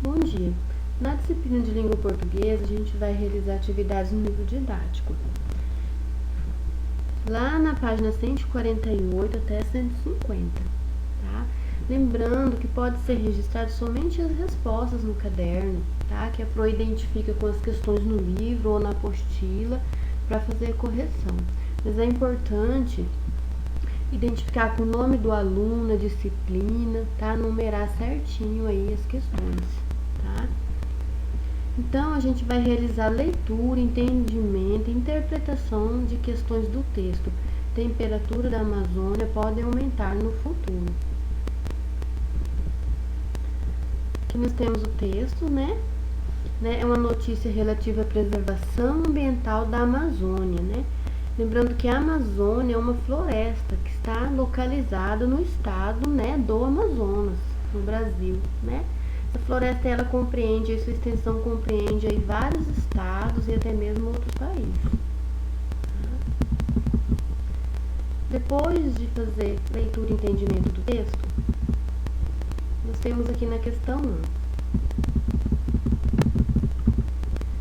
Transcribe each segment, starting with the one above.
Bom dia! Na disciplina de língua portuguesa, a gente vai realizar atividades no nível didático. Lá na página 148 até 150, tá? Lembrando que pode ser registrado somente as respostas no caderno, tá? Que a Pro identifica com as questões no livro ou na apostila para fazer a correção. Mas é importante identificar com o nome do aluno, a disciplina, tá? Numerar certinho aí as questões, tá? Então, a gente vai realizar leitura, entendimento e interpretação de questões do texto. Temperatura da Amazônia pode aumentar no futuro. Aqui nós temos o texto, né? É uma notícia relativa à preservação ambiental da Amazônia, né? Lembrando que a Amazônia é uma floresta que está localizada no estado, né, do Amazonas, no Brasil, né? Essa floresta, ela compreende, sua extensão compreende aí vários estados e até mesmo outros países. Depois de fazer leitura e entendimento do texto, nós temos aqui na questão 1.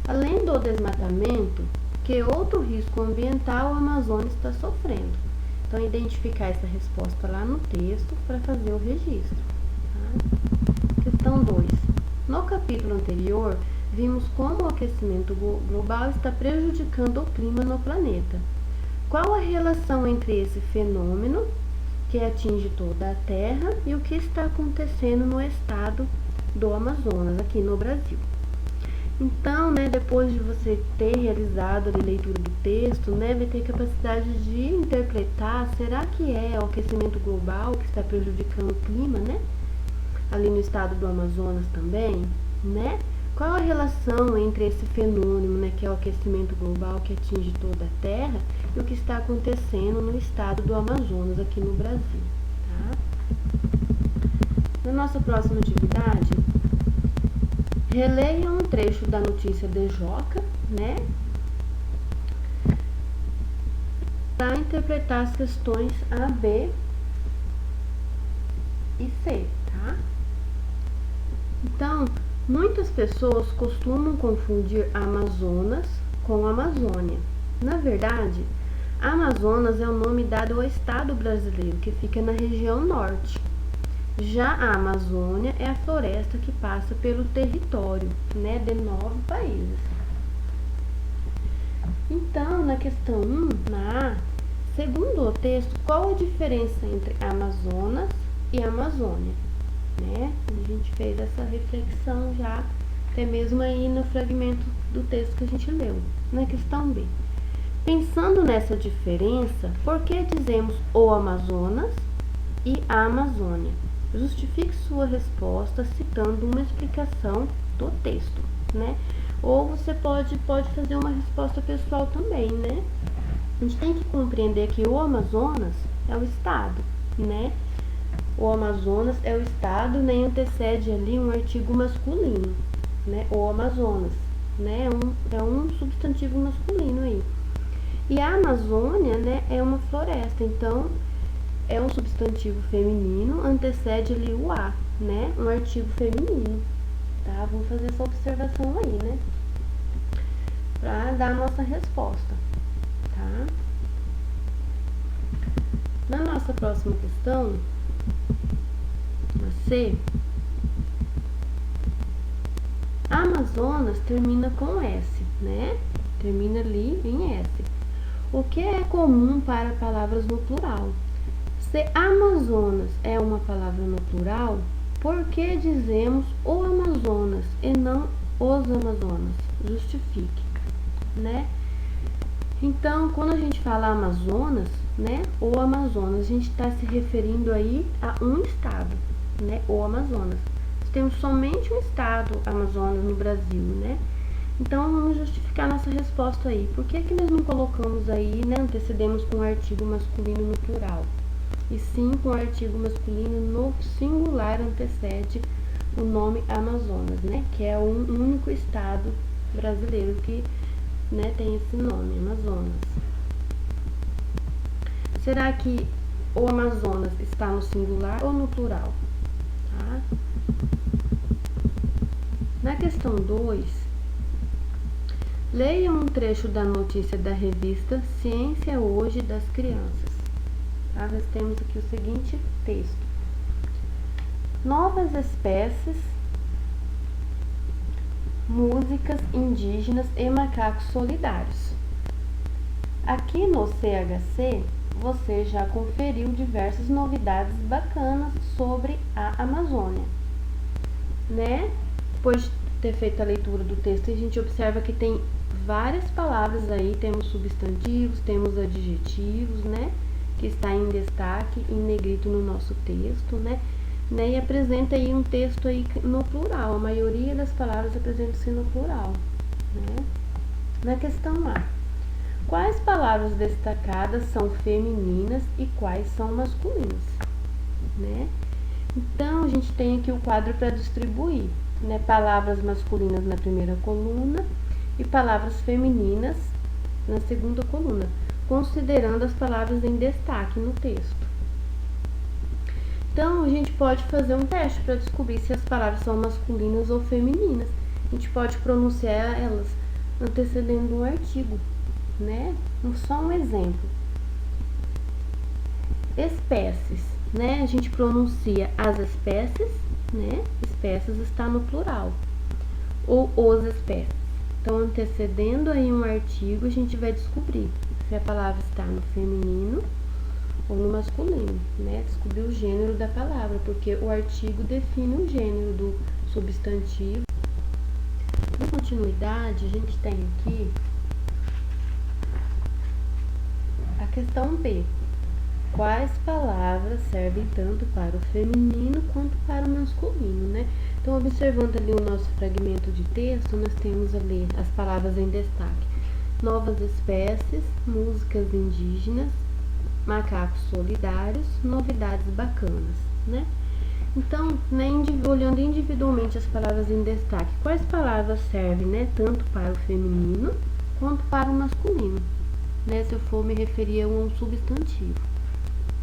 Além do desmatamento, que outro risco ambiental a Amazônia está sofrendo? Então, identificar essa resposta lá no texto para fazer o registro. Tá? Questão 2. No capítulo anterior, vimos como o aquecimento global está prejudicando o clima no planeta. Qual a relação entre esse fenômeno, que atinge toda a Terra, e o que está acontecendo no estado do Amazonas, aqui no Brasil? Então, né, depois de você ter realizado a leitura do texto, né, vai ter capacidade de interpretar, será que é o aquecimento global que está prejudicando o clima, né? Ali no estado do Amazonas também, né? Qual a relação entre esse fenômeno, né, que é o aquecimento global que atinge toda a Terra, e o que está acontecendo no estado do Amazonas, aqui no Brasil, tá? Na nossa próxima atividade, releia um trecho da notícia de Joca, né? Para interpretar as questões A, B e C, tá? Então, muitas pessoas costumam confundir Amazonas com Amazônia. Na verdade, Amazonas é o nome dado ao estado brasileiro, que fica na região norte. Já a Amazônia é a floresta que passa pelo território, né, de 9 países. Então, na questão 1, na A, segundo o texto, qual a diferença entre Amazonas e Amazônia? Né? A gente fez essa reflexão já, até mesmo aí no fragmento do texto que a gente leu. Na questão B, pensando nessa diferença, por que dizemos o Amazonas e a Amazônia? Justifique sua resposta citando uma explicação do texto, né? Ou você pode fazer uma resposta pessoal também, né? A gente tem que compreender que o Amazonas é o estado, né? O Amazonas é o estado, nem antecede ali um artigo masculino, né? O Amazonas, né? É um substantivo masculino aí. E a Amazônia, né, é uma floresta, então é um substantivo feminino, antecede ali o A, né? Um artigo feminino, tá? Vamos fazer essa observação aí, né? Para dar a nossa resposta, tá? Na nossa próxima questão, a C, Amazonas termina com S, né? Termina ali em S. O que é comum para palavras no plural? Se Amazonas é uma palavra no plural, por que dizemos o Amazonas e não os Amazonas? Justifique, né? Então, quando a gente fala Amazonas, né, o Amazonas, a gente está se referindo aí a um estado, né, o Amazonas. Nós temos somente um estado, Amazonas, no Brasil, né? Então, vamos justificar nossa resposta aí. Por que nós não colocamos aí, né, antecedemos com o artigo masculino no plural? E sim, com o artigo masculino no singular antecede o nome Amazonas, né? Que é o único estado brasileiro que, né, tem esse nome, Amazonas. Será que o Amazonas está no singular ou no plural? Tá? Na questão 2, leia um trecho da notícia da revista Ciência Hoje das Crianças. Tá? Nós temos aqui o seguinte texto: novas espécies, músicas indígenas e macacos solidários. Aqui no CHC, você já conferiu diversas novidades bacanas sobre a Amazônia, né? Depois de ter feito a leitura do texto, a gente observa que tem várias palavras aí, temos substantivos, temos adjetivos, né? Que está em destaque, em negrito no nosso texto, né? E apresenta aí um texto aí no plural, a maioria das palavras apresenta-se no plural, né? Na questão A, quais palavras destacadas são femininas e quais são masculinas, né? Então, a gente tem aqui o quadro para distribuir, né? Palavras masculinas na primeira coluna e palavras femininas na segunda coluna, considerando as palavras em destaque no texto. Então, a gente pode fazer um teste para descobrir se as palavras são masculinas ou femininas. A gente pode pronunciar elas antecedendo um artigo, né? Só um exemplo. Espécies, né? A gente pronuncia as espécies, né? Espécies está no plural. Ou os espécies. Então, antecedendo aí um artigo, a gente vai descobrir se a palavra está no feminino ou no masculino, né? Descobrir o gênero da palavra, porque o artigo define o gênero do substantivo. Em continuidade, a gente tem aqui a questão B. Quais palavras servem tanto para o feminino quanto para o masculino, né? Então, observando ali o nosso fragmento de texto, nós temos ali as palavras em destaque: novas espécies, músicas indígenas, macacos solidários, novidades bacanas, né? Então, né, olhando individualmente as palavras em destaque, quais palavras servem, né, tanto para o feminino quanto para o masculino, né, se eu for me referir a um substantivo.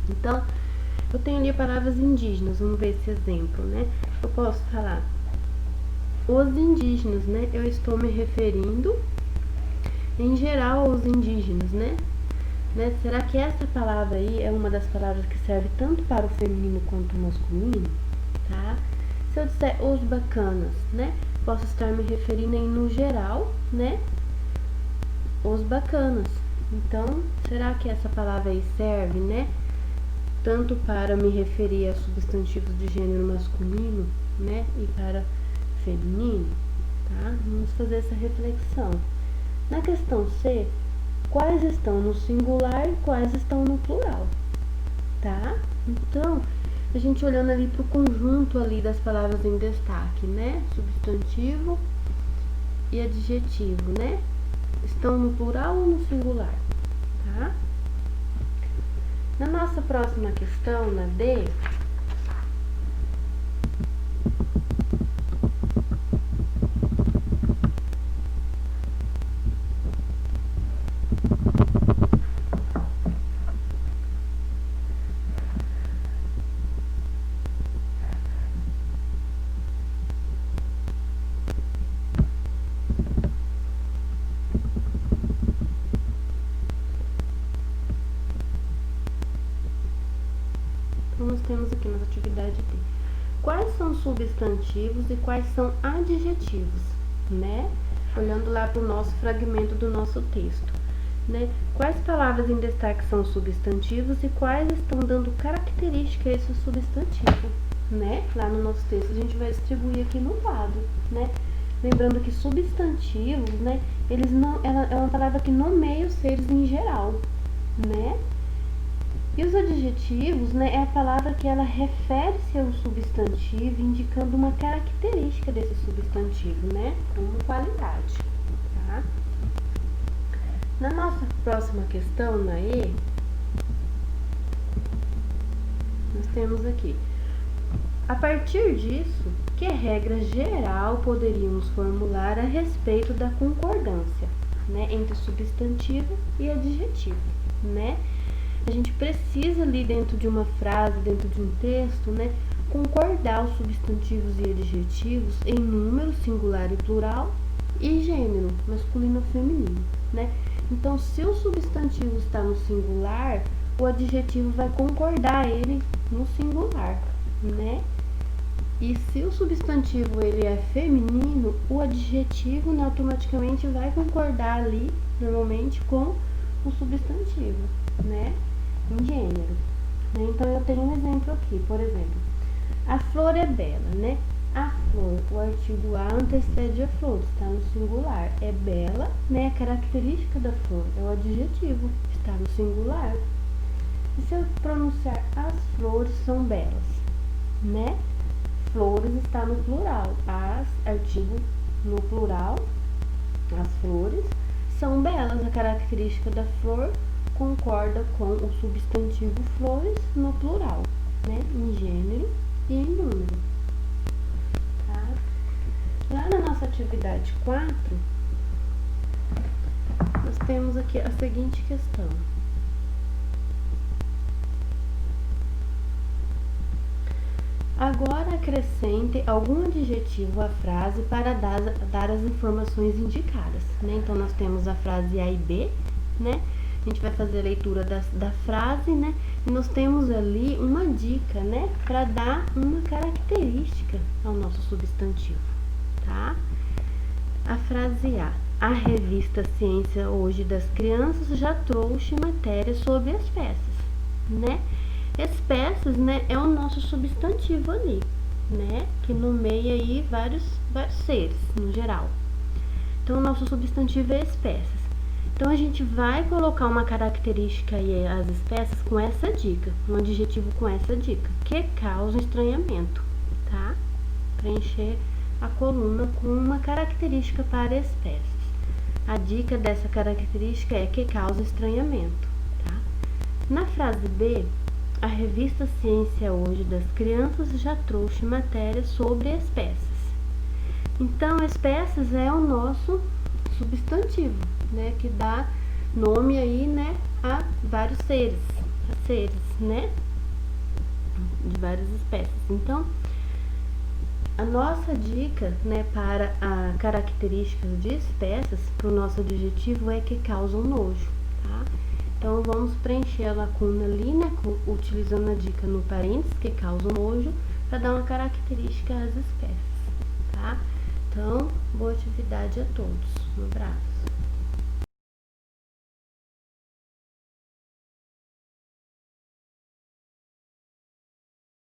Então, eu tenho ali palavras indígenas, vamos ver esse exemplo, né? Eu posso falar os indígenas, né? Eu estou me referindo em geral aos indígenas, né? Será que essa palavra aí é uma das palavras que serve tanto para o feminino quanto o masculino? Tá? Se eu disser os bacanas, né? Posso estar me referindo em no geral, né? Os bacanas. Então, será que essa palavra aí serve, né? Tanto para me referir a substantivos de gênero masculino, né? E para feminino, tá? Vamos fazer essa reflexão. Na questão C, quais estão no singular e quais estão no plural, tá? Então, a gente olhando ali para o conjunto ali das palavras em destaque, né? Substantivo e adjetivo, né? Estão no plural ou no singular, tá? Na nossa próxima questão, na D, nós temos aqui na atividade D. Quais são substantivos e quais são adjetivos, né? Olhando lá para o nosso fragmento do nosso texto, né? Quais palavras em destaque são substantivos e quais estão dando característica a esse substantivo, né? Lá no nosso texto a gente vai distribuir aqui no quadro, né? Lembrando que substantivos, né? Eles não, é uma palavra que nomeia os seres em geral, né? E os adjetivos, né, é a palavra que ela refere-se ao substantivo, indicando uma característica desse substantivo, né, uma qualidade, tá? Na nossa próxima questão, na E, nós temos aqui: a partir disso, que regra geral poderíamos formular a respeito da concordância, né, entre substantivo e adjetivo, né? A gente precisa ali dentro de uma frase, dentro de um texto, né, concordar os substantivos e adjetivos em número, singular e plural, e gênero, masculino ou feminino, né? Então, se o substantivo está no singular, o adjetivo vai concordar ele no singular, né? E se o substantivo ele é feminino, o adjetivo, né, automaticamente vai concordar ali, normalmente, com o substantivo, né? Em gênero. Então, eu tenho um exemplo aqui, por exemplo, a flor é bela, né? A flor, o artigo a antecede a flor, está no singular. É bela, né? A característica da flor é o adjetivo, está no singular. E se eu pronunciar as flores são belas, né? Flores está no plural. As, artigo no plural, as flores são belas. A característica da flor concorda com o substantivo flores no plural, né? Em gênero e em número. Lá na nossa atividade 4, nós temos aqui a seguinte questão. Agora acrescente algum adjetivo à frase para dar as informações indicadas, né? Então, nós temos a frase A e B, né? A gente vai fazer a leitura da frase, né? E nós temos ali uma dica, né? Para dar uma característica ao nosso substantivo. Tá? A frase A revista Ciência Hoje das Crianças já trouxe matéria sobre espécies, né? Espécies, né, é o nosso substantivo ali, né? Que nomeia aí vários seres, no geral. Então, o nosso substantivo é espécies. Então, a gente vai colocar uma característica aí às espécies com essa dica, um adjetivo com essa dica, que causa estranhamento, tá? Preencher a coluna com uma característica para espécies. A dica dessa característica é que causa estranhamento, tá? Na frase B, a revista Ciência Hoje das Crianças já trouxe matéria sobre espécies. Então, espécies é o nosso substantivo, né? Que dá nome aí, né? A vários seres, né? De várias espécies. Então, a nossa dica, né, para a características de espécies, para o nosso adjetivo é que causam nojo, tá? Então, vamos preencher a lacuna ali, né, utilizando a dica no parênteses, que causam nojo, para dar uma característica às espécies, tá? Então, boa atividade a todos. Um abraço.